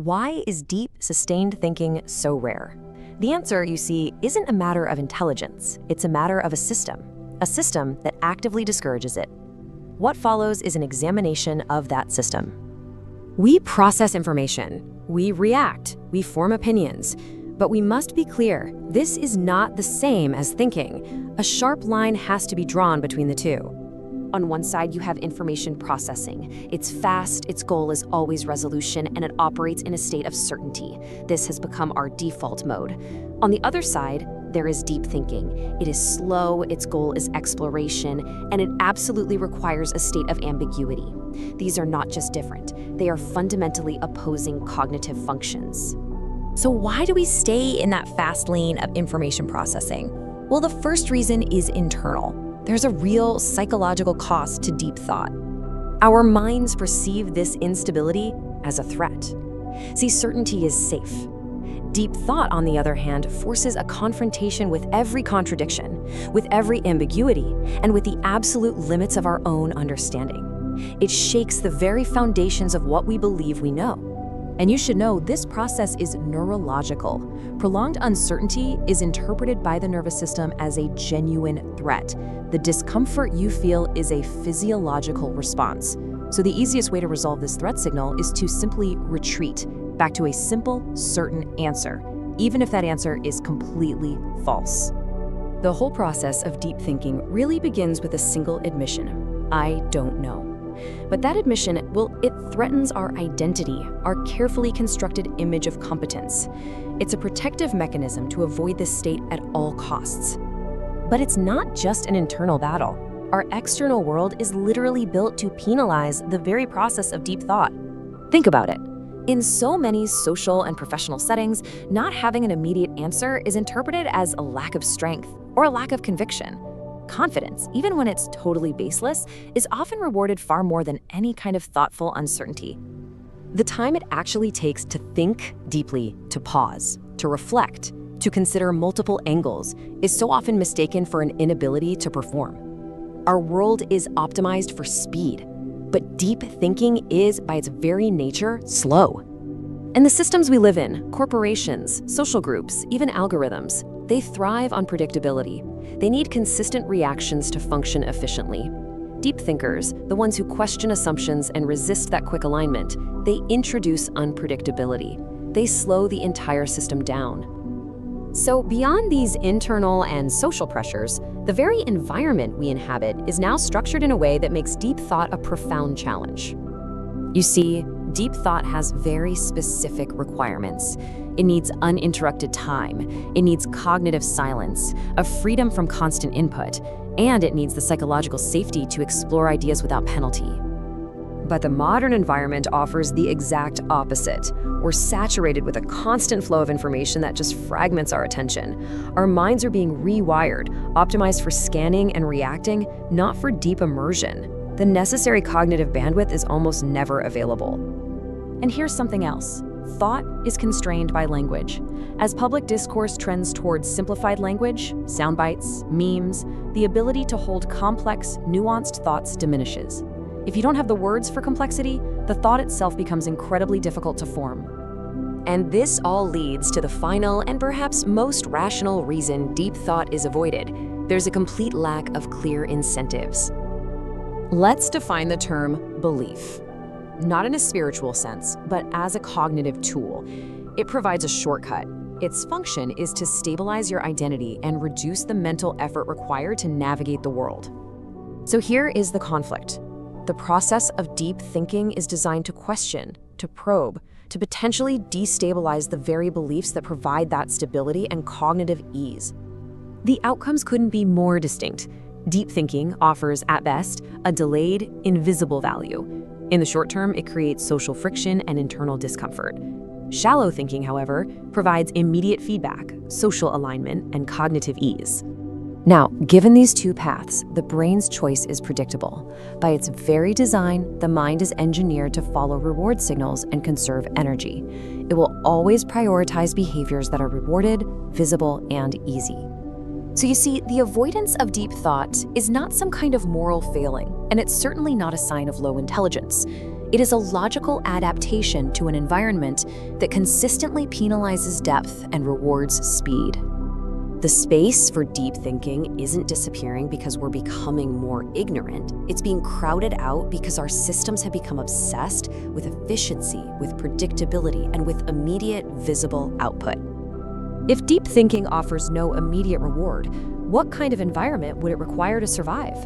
Why is deep, sustained thinking so rare? The answer, you see, isn't a matter of intelligence. It's a matter of a system that actively discourages it. What follows is an examination of that system. We process information, we react, we form opinions, but we must be clear, this is not the same as thinking. A sharp line has to be drawn between the two. On one side, you have information processing. It's fast, its goal is always resolution, and it operates in a state of certainty. This has become our default mode. On the other side, there is deep thinking. It is slow, its goal is exploration, and it absolutely requires a state of ambiguity. These are not just different, they are fundamentally opposing cognitive functions. So why do we stay in that fast lane of information processing? Well, the first reason is internal. There's a real psychological cost to deep thought. Our minds perceive this instability as a threat. See, certainty is safe. Deep thought, on the other hand, forces a confrontation with every contradiction, with every ambiguity, and with the absolute limits of our own understanding. It shakes the very foundations of what we believe we know. And you should know this process is neurological. Prolonged uncertainty is interpreted by the nervous system as a genuine threat. The discomfort you feel is a physiological response. So the easiest way to resolve this threat signal is to simply retreat back to a simple, certain answer, even if that answer is completely false. The whole process of deep thinking really begins with a single admission: I don't know. But that admission, it threatens our identity, our carefully constructed image of competence. It's a protective mechanism to avoid this state at all costs. But it's not just an internal battle. Our external world is literally built to penalize the very process of deep thought. Think about it. In so many social and professional settings, not having an immediate answer is interpreted as a lack of strength or a lack of conviction. Confidence, even when it's totally baseless, is often rewarded far more than any kind of thoughtful uncertainty. The time it actually takes to think deeply, to pause, to reflect, to consider multiple angles is so often mistaken for an inability to perform. Our world is optimized for speed, but deep thinking is, by its very nature, slow. And the systems we live in, corporations, social groups, even algorithms, they thrive on predictability. They need consistent reactions to function efficiently. Deep thinkers, the ones who question assumptions and resist that quick alignment, they introduce unpredictability. They slow the entire system down. So beyond these internal and social pressures, the very environment we inhabit is now structured in a way that makes deep thought a profound challenge. You see, deep thought has very specific requirements. It needs uninterrupted time, it needs cognitive silence, a freedom from constant input, and it needs the psychological safety to explore ideas without penalty. But the modern environment offers the exact opposite. We're saturated with a constant flow of information that just fragments our attention. Our minds are being rewired, optimized for scanning and reacting, not for deep immersion. The necessary cognitive bandwidth is almost never available. And here's something else. Thought is constrained by language. As public discourse trends towards simplified language, sound bites, memes, the ability to hold complex, nuanced thoughts diminishes. If you don't have the words for complexity, the thought itself becomes incredibly difficult to form. And this all leads to the final and perhaps most rational reason deep thought is avoided. There's a complete lack of clear incentives. Let's define the term belief. Not in a spiritual sense, but as a cognitive tool. It provides a shortcut. Its function is to stabilize your identity and reduce the mental effort required to navigate the world. So here is the conflict. The process of deep thinking is designed to question, to probe, to potentially destabilize the very beliefs that provide that stability and cognitive ease. The outcomes couldn't be more distinct. Deep thinking offers, at best, a delayed, invisible value. In the short term, it creates social friction and internal discomfort. Shallow thinking, however, provides immediate feedback, social alignment, and cognitive ease. Now, given these two paths, the brain's choice is predictable. By its very design, the mind is engineered to follow reward signals and conserve energy. It will always prioritize behaviors that are rewarded, visible, and easy. So you see, the avoidance of deep thought is not some kind of moral failing, and it's certainly not a sign of low intelligence. It is a logical adaptation to an environment that consistently penalizes depth and rewards speed. The space for deep thinking isn't disappearing because we're becoming more ignorant. It's being crowded out because our systems have become obsessed with efficiency, with predictability, and with immediate, visible output. If deep thinking offers no immediate reward, what kind of environment would it require to survive?